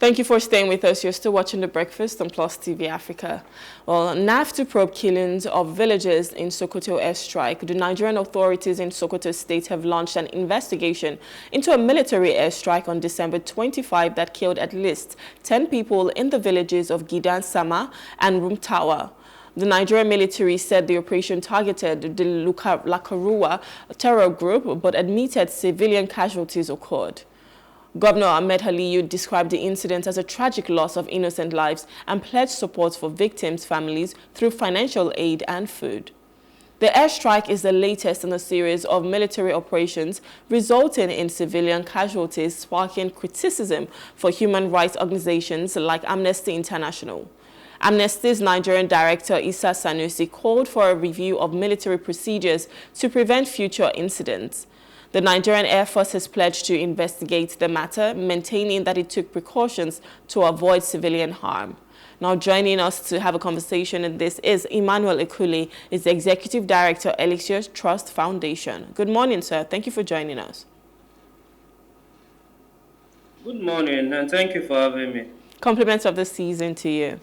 Thank you for staying with us. You're still watching The Breakfast on Plus TV Africa. Well, NAF to probe killings of villagers in Sokoto airstrike. The Nigerian authorities in Sokoto state have launched an investigation into a military airstrike on December 25 that killed at least 10 people in the villages of Gidan Sama and Rume Paulson. The Nigerian military said the operation targeted the Lakarua terror group, but admitted civilian casualties occurred. Governor Ahmed Aliyu described the incident as a tragic loss of innocent lives and pledged support for victims' families through financial aid and food. The airstrike is the latest in a series of military operations resulting in civilian casualties, sparking criticism for human rights organizations like Amnesty International. Amnesty's Nigerian director Issa Sanusi called for a review of military procedures to prevent future incidents. The Nigerian Air Force has pledged to investigate the matter, maintaining that it took precautions to avoid civilian harm. Now joining us to have a conversation in this is Emmanuel Ikule, is the Executive Director, Elixir Trust Foundation. Good morning, sir. Thank you for joining us. Good morning, and thank you for having me. Compliments of the season to you.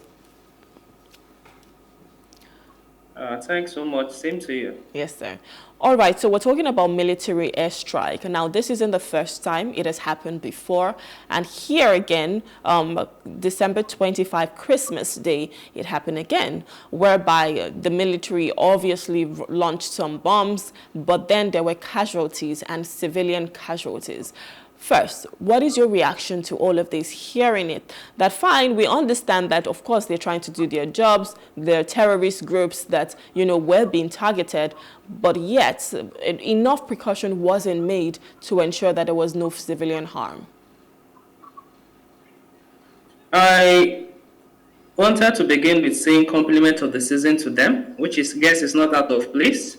Thanks so much. Same to you. Yes, sir. All right, so we're talking about military airstrike. Now, this isn't the first time. It has happened before. And here again, December 25, Christmas Day, it happened again, whereby the military obviously launched some bombs, but then there were casualties and civilian casualties. First, what is your reaction to all of this, hearing it? That fine, we understand that, of course, they're trying to do their jobs, they're terrorist groups that, were being targeted, but yet enough precaution wasn't made to ensure that there was no civilian harm. I wanted to begin with saying compliment of the season to them, which I guess is not out of place.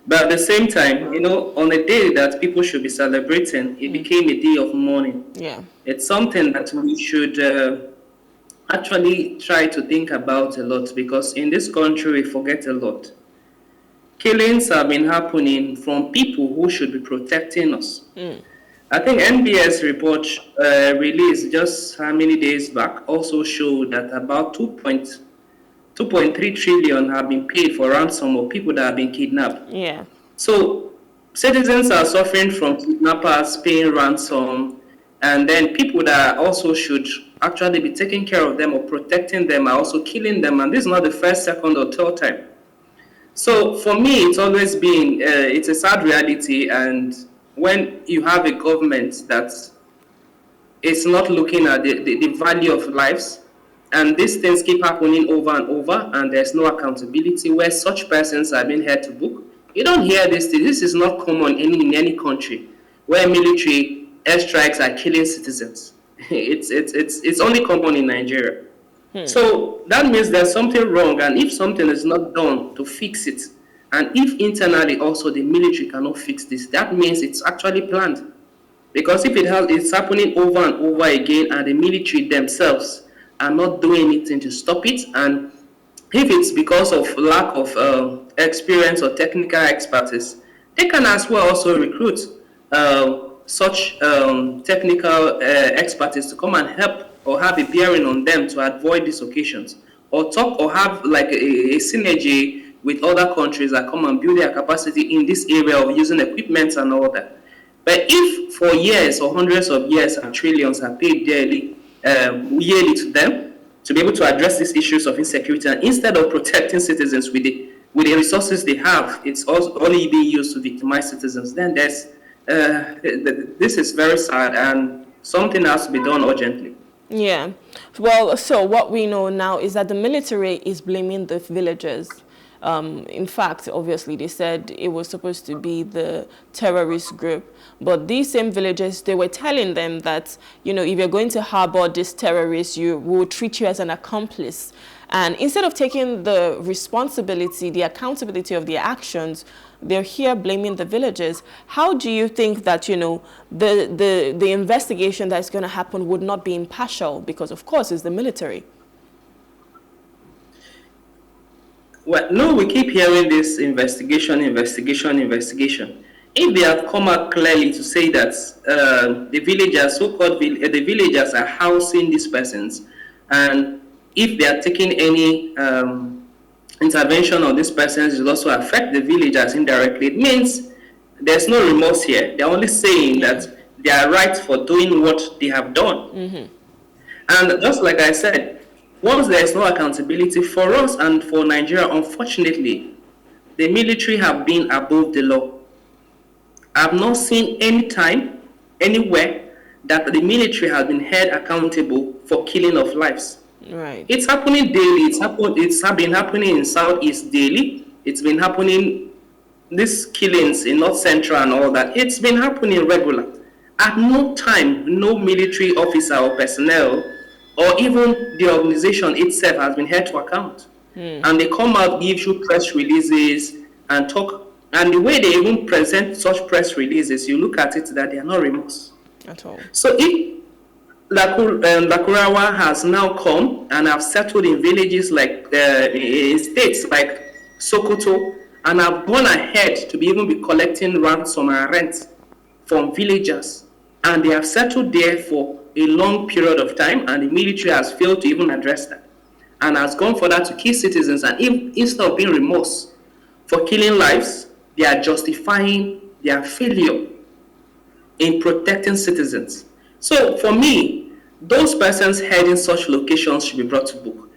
But at the same time, on a day that people should be celebrating, it became a day of mourning. Yeah. It's something that we should actually try to think about a lot, because in this country we forget a lot. Killings have been happening from people who should be protecting us. I think NBS report released just how many days back also showed that about 2.3 trillion have been paid for ransom of people that have been kidnapped. Yeah. So citizens are suffering from kidnappers paying ransom, and then people that also should actually be taking care of them or protecting them are also killing them, and this is not the first, second, or third time. So for me, it's always been, it's a sad reality, and when you have a government that is not looking at the value of lives, and these things keep happening over and over, and there's no accountability where such persons are being held to book. You don't hear this thing. This is not common in any country where military airstrikes are killing citizens. It's only common in Nigeria. So that means there's something wrong, and if something is not done to fix it, and if internally also the military cannot fix this, that means it's actually planned. Because if it's happening over and over again, and the military themselves are not doing anything to stop it, and if it's because of lack of experience or technical expertise, they can as well also recruit such technical expertise to come and help or have a bearing on them to avoid these occasions, or talk or have like a synergy with other countries that come and build their capacity in this area of using equipment and all that. But if for years or hundreds of years and trillions are paid yearly to them to be able to address these issues of insecurity, and instead of protecting citizens with the resources they have, it's also only being used to victimize citizens, then there's this is very sad, and something has to be done urgently. Yeah. Well, so what we know now is that the military is blaming the villagers. In fact, obviously, they said it was supposed to be the terrorist group. But these same villagers, they were telling them that, if you're going to harbor this terrorist, we will treat you as an accomplice. And instead of taking the responsibility, the accountability of their actions, they're here blaming the villagers. How do you think that, the investigation that's going to happen would not be impartial? Because, of course, it's the military. Well, no, we keep hearing this investigation. if they have come out clearly to say that the villagers, the villagers are housing these persons, and if they are taking any intervention on these persons, it will also affect the villagers indirectly. It means there's no remorse here. They're only saying that they are right for doing what they have done. And just like I said, once there is no accountability for us and for Nigeria, unfortunately, the military have been above the law. I've not seen any time, anywhere, that the military has been held accountable for killing of lives. Right. It's happening daily. It's been happening in Southeast daily. It's been happening, these killings in North Central and all that. It's been happening regular. At no time, no military officer or personnel or even the organization itself has been held to account. And they come out, give you press releases and talk. And the way they even present such press releases, you look at it that they are not remorse At all. So if Lakurawa has now come and have settled in villages like in states like Sokoto, and have gone ahead to even be collecting ransom and rent from villagers, and they have settled there for a long period of time, and the military has failed to even address that, and has gone further to kill citizens, and instead of being remorse for killing lives, they are justifying their failure in protecting citizens. So for me, those persons heading such locations should be brought to book.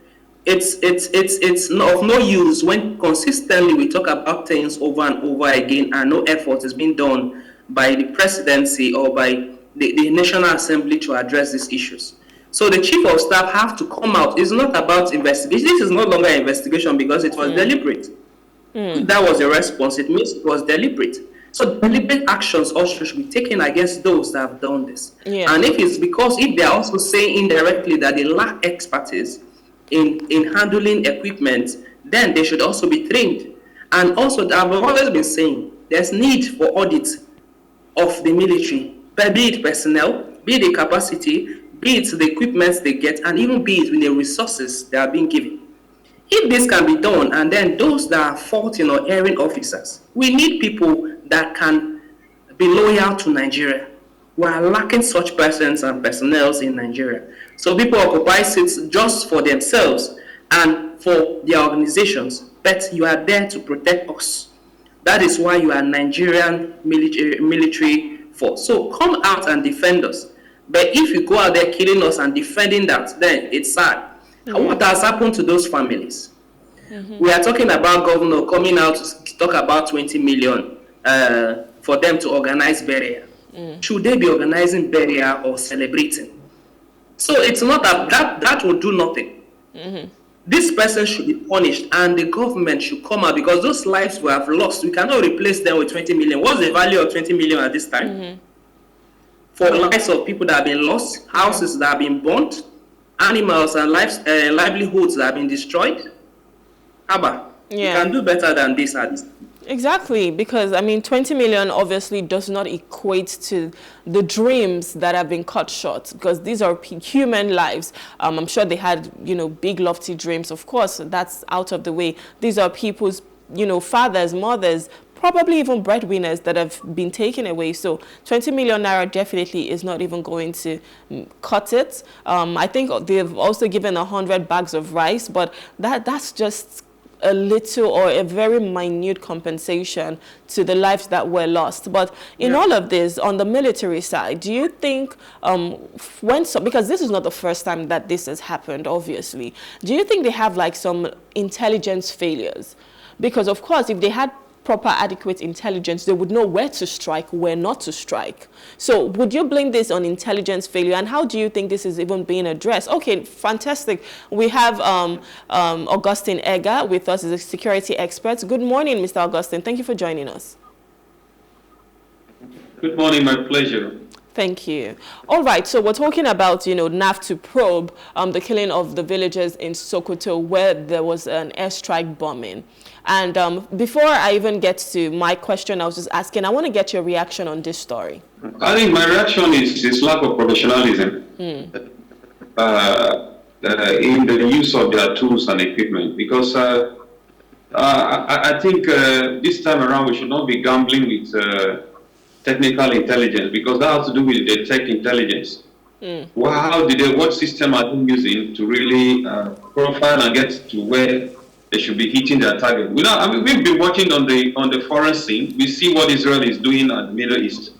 It's of no use when consistently we talk about things over and over again and no effort is being done by the presidency or by the National Assembly to address these issues. So the chief of staff have to come out. It's not about investigation. This is no longer an investigation because it was deliberate. If that was a response, it means it was deliberate. So deliberate actions also should be taken against those that have done this. And if it's because if they are also saying indirectly that they lack expertise in handling equipment, then they should also be trained. And also, I've always been saying there's need for audit of the military, be it personnel, be it the capacity, be it the equipment they get, and even be it with the resources they are being given. If this can be done, and then those that are faulting or erring officers, we need people that can be loyal to Nigeria. We are lacking such persons and personnel in Nigeria. So people occupy seats just for themselves and for their organizations, but you are there to protect us. That is why you are Nigerian military force. So come out and defend us. But if you go out there killing us and defending that, then it's sad. What has happened to those families? We are talking about governor coming out to talk about 20 million for them to organize burial. Should they be organizing burial or celebrating? So it's not that will do nothing. This person should be punished and the government should come out because those lives we have lost, we cannot replace them with 20 million. What's the value of 20 million at this time? For lives of people that have been lost, houses that have been burnt, animals and livelihoods that have been destroyed. Abba, you can do better than this at this time. Exactly, because I mean 20 million obviously does not equate to the dreams that have been cut short, because these are human lives. I'm sure they had, you know, big lofty dreams. Of course, that's out of the way. These are people's, you know, fathers, mothers, probably even breadwinners that have been taken away. So 20 million naira definitely is not even going to cut it. I think they've also given 100 bags of rice, but that's just a little or a very minute compensation to the lives that were lost. But in all of this, on the military side, do you think because this is not the first time that this has happened, obviously, do you think they have like some intelligence failures? Because of course, if they had proper adequate intelligence, they would know where to strike, where not to strike. So would you blame this on intelligence failure, and how do you think this is even being addressed? Okay, fantastic. We have Augustine Egar with us as a security expert. Good morning, Mr. Augustine. Thank you for joining us. Good morning, my pleasure. Thank you. All right, so we're talking about, you know, NAF to probe the killing of the villagers in Sokoto where there was an airstrike bombing. And before I even get to my question, I was just asking, I want to get your reaction on this story. I think my reaction is lack of professionalism in the use of their tools and equipment, because I think this time around we should not be gambling with technical intelligence, because that has to do with the tech intelligence. Well, what system are they using to really profile and get to where they should be hitting their target? We've been watching on the foreign scene. We see what Israel is doing at the Middle East.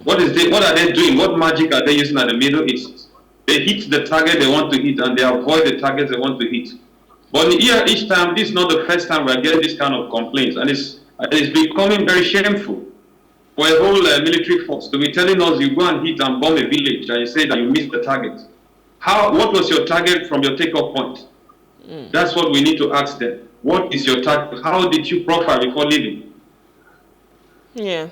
What are they doing? What magic are they using at the Middle East? They hit the target they want to hit, and they avoid the targets they want to hit. But here, each time, this is not the first time we're getting this kind of complaints, and it's becoming very shameful for a whole military force to be telling us you go and hit and bomb a village, and you say that you missed the target. What was your target from your takeoff point? That's what we need to ask them. What is your target? How did you profile before leaving? Yeah.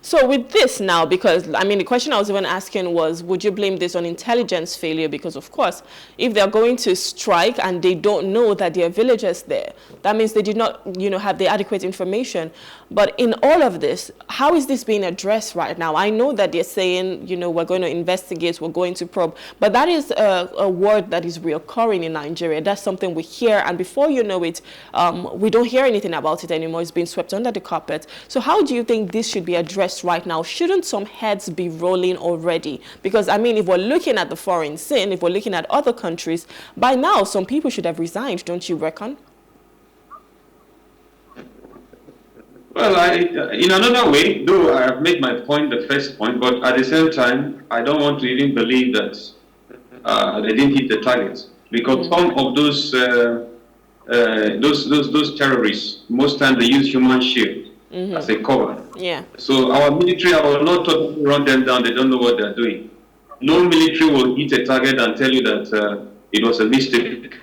So with this now, because I mean the question I was even asking was, would you blame this on intelligence failure? Because of course, if they're going to strike and they don't know that there are villagers there, that means they did not, have the adequate information. But in all of this, how is this being addressed right now? I know that they're saying, we're going to investigate, we're going to probe, but that is a word that is reoccurring in Nigeria. That's something we hear, and before you know it, we don't hear anything about it anymore. It's been swept under the carpet. So how do you think this should be addressed right now? Shouldn't some heads be rolling already? Because I mean, if we're looking at the foreign scene, if we're looking at other countries, by now some people should have resigned, don't you reckon? Well, in another way, though I have made my point, the first point, but at the same time, I don't want to even believe that they didn't hit the targets, because some of those terrorists, most times they use human shield as a cover. Yeah. So our military, I will not totally run them down. They don't know what they're doing. No military will hit a target and tell you that it was a mistake.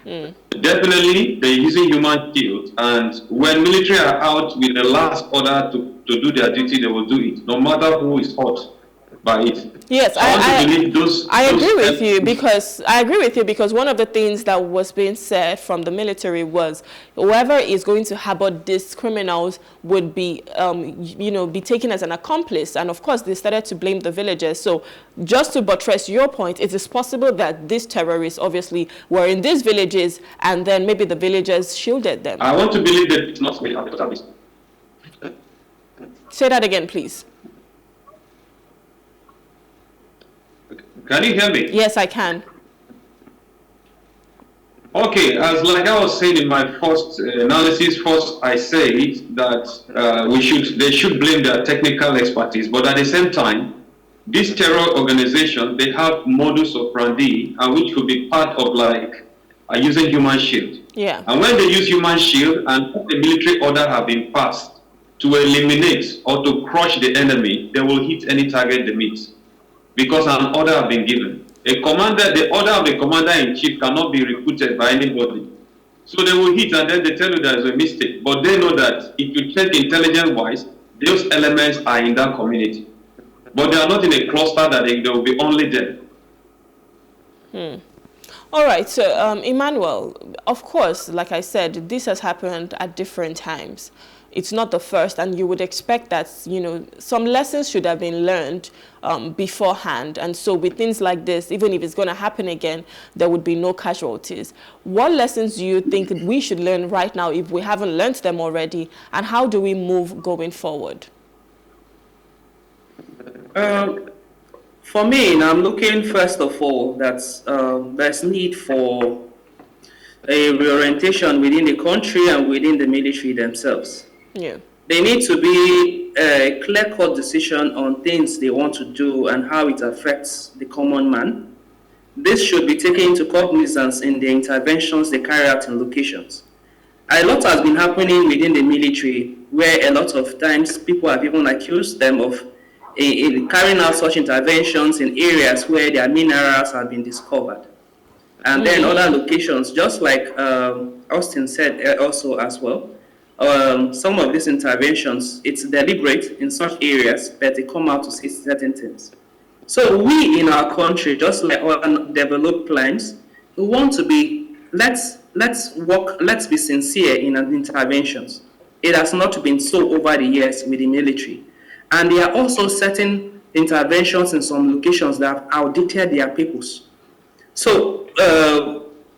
Definitely, they're using human shield, and when military are out with the last order to do their duty, they will do it, no matter who is hurt by it. Yes, I agree with you, because one of the things that was being said from the military was whoever is going to harbor these criminals would be, be taken as an accomplice. And of course, they started to blame the villagers. So just to buttress your point, it is possible that these terrorists obviously were in these villages, and then maybe the villagers shielded them. I want to believe that it's not going to happen. Say that again, please. Can you hear me? Yes, I can. Okay, like I was saying in my first analysis, I said that they should blame their technical expertise, but at the same time, this terror organization, they have modus operandi, and which could be part of using human shield. Yeah. And when they use human shield and the military order have been passed to eliminate or to crush the enemy, they will hit any target they meet, because an order has been given. The order of the commander-in-chief cannot be refuted by anybody. So they will hit, and then they tell you there is a mistake. But they know that if you check intelligence-wise, those elements are in that community. But they are not in a cluster that they will be only there. All right, so Emmanuel, of course, like I said, this has happened at different times. It's not the first, and you would expect that, some lessons should have been learned beforehand. And so with things like this, even if it's going to happen again, there would be no casualties. What lessons do you think we should learn right now if we haven't learned them already? And how do we move going forward? For me, I'm looking, first of all, that there's need for a reorientation within the country and within the military themselves. Yeah. They need to be a clear-cut decision on things they want to do and how it affects the common man. This should be taken into cognizance in the interventions they carry out in locations. A lot has been happening within the military, where a lot of times people have even accused them of carrying out such interventions in areas where their minerals have been discovered. And then other locations, just like Augustine said also as well, some of these interventions, it's deliberate in such areas, but they come out to say certain things. So we in our country, just like other developed climes, we want to be, let's be sincere in our interventions. It has not been so over the years with the military. And there are also certain interventions in some locations that have outdated their peoples. So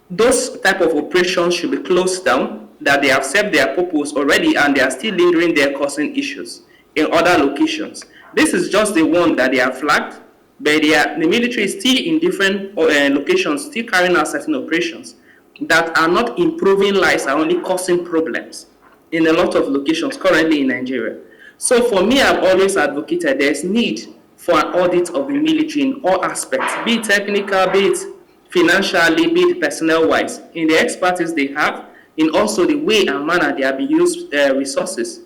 those type of operations should be closed down. that they have served their purpose already and they are still lingering there causing issues in other locations. This is just the one that they have flagged, but the military is still in different locations, still carrying out certain operations that are not improving lives, are only causing problems in a lot of locations currently in Nigeria. So for me, I've always advocated there's need for an audit of the military in all aspects, be it technical, be it financially, be it personnel-wise, in the expertise they have, in also the way and manner they have used resources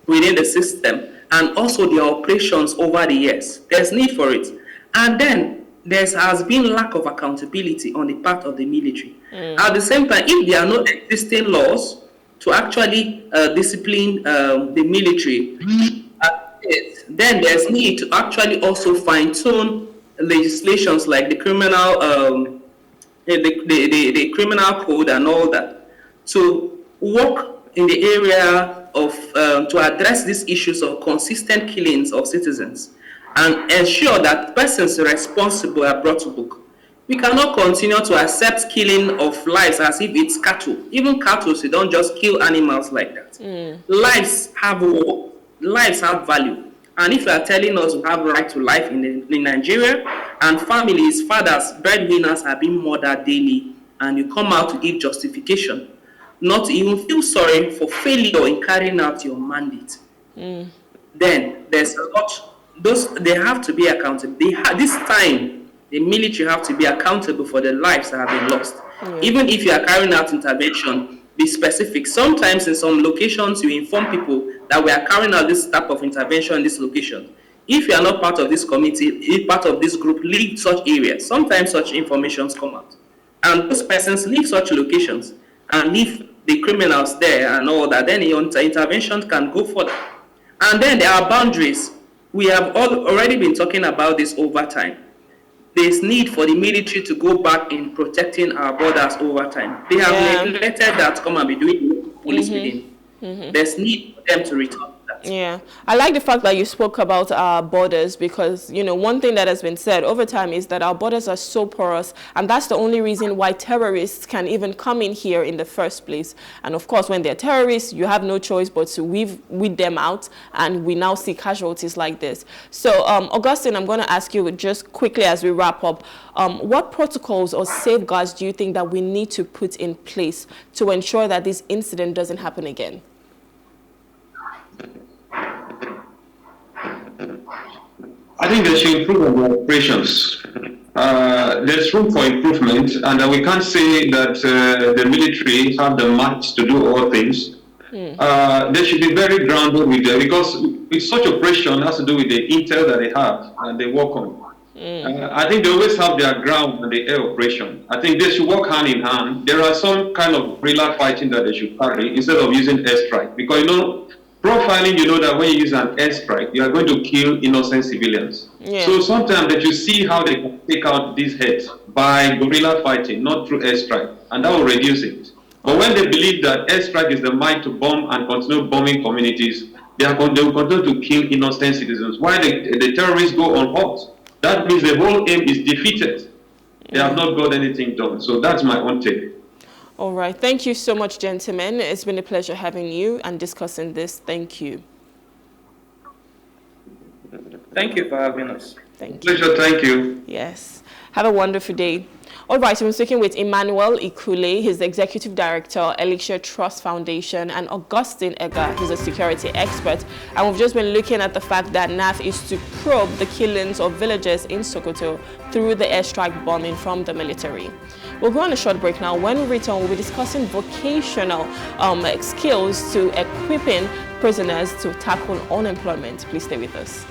within the system, and also their operations over the years. There's need for it. And then there has been lack of accountability on the part of the military. At the same time, if there are no existing laws to actually discipline the military, then there's need to actually also fine-tune legislations like the criminal the criminal code and all that, to work in the area of to address these issues of consistent killings of citizens and ensure that persons responsible are brought to book. We cannot continue to accept killing of lives as if it's cattle. Even cattle, you don't just kill animals like that. Lives have worth, lives have value. And if you are telling us we have a right to life in Nigeria, and families, fathers, breadwinners are being murdered daily, and you come out to give justification, not to even feel sorry for failure in carrying out your mandate, then there's a lot. They have to be accountable. This time, the military have to be accountable for the lives that have been lost. Even if you are carrying out intervention, be specific. Sometimes in some locations, you inform people that we are carrying out this type of intervention in this location. If you are not part of this committee, if part of this group, leave such areas. Sometimes such informations come out. And those persons leave such locations and leave the criminals there and all that, then your intervention can go further. And then there are boundaries. We have already been talking about this over time. There's need for the military to go back in protecting our borders over time. They have neglected that to come and be doing police within. There's need for them to return to that. Yeah, I like the fact that you spoke about our borders, because, you know, one thing that has been said over time is that our borders are so porous, and that's the only reason why terrorists can even come in here in the first place. And of course, when they're terrorists, you have no choice but to weed them out, and we now see casualties like this. So, Augustine, I'm going to ask you just quickly as we wrap up, what protocols or safeguards do you think that we need to put in place to ensure that this incident doesn't happen again? I think they should improve on the operations. There's room for improvement, and we can't say that the military have the might to do all things. They should be very grounded with them, because with such operation has to do with the intel that they have and they work on. I think they always have their ground on the air operation. I think they should work hand in hand. There are some kind of guerrilla fighting that they should carry instead of using airstrike, because, you know, profiling, you know that when you use an airstrike, you are going to kill innocent civilians. So sometimes that you see how they can take out these heads by guerrilla fighting, not through airstrike, and that will reduce it. But when they believe that airstrike is the might to bomb and continue bombing communities, they will continue to kill innocent citizens. Why the terrorists go on halt? That means the whole aim is defeated. They have not got anything done. So that's my own take. All right. Thank you so much, gentlemen. It's been a pleasure having you and discussing this. Thank you. Thank you for having us. Thank you. Pleasure. Thank you. Yes. Have a wonderful day. All right, so I'm speaking with Emmanuel Ikule, he's the Executive Director, Elixir Trust Foundation, and Augustine Egar, who's a security expert. And we've just been looking at the fact that NAF is to probe the killings of villagers in Sokoto through the airstrike bombing from the military. We'll go on a short break now. When we return, we'll be discussing vocational skills to equipping prisoners to tackle unemployment. Please stay with us.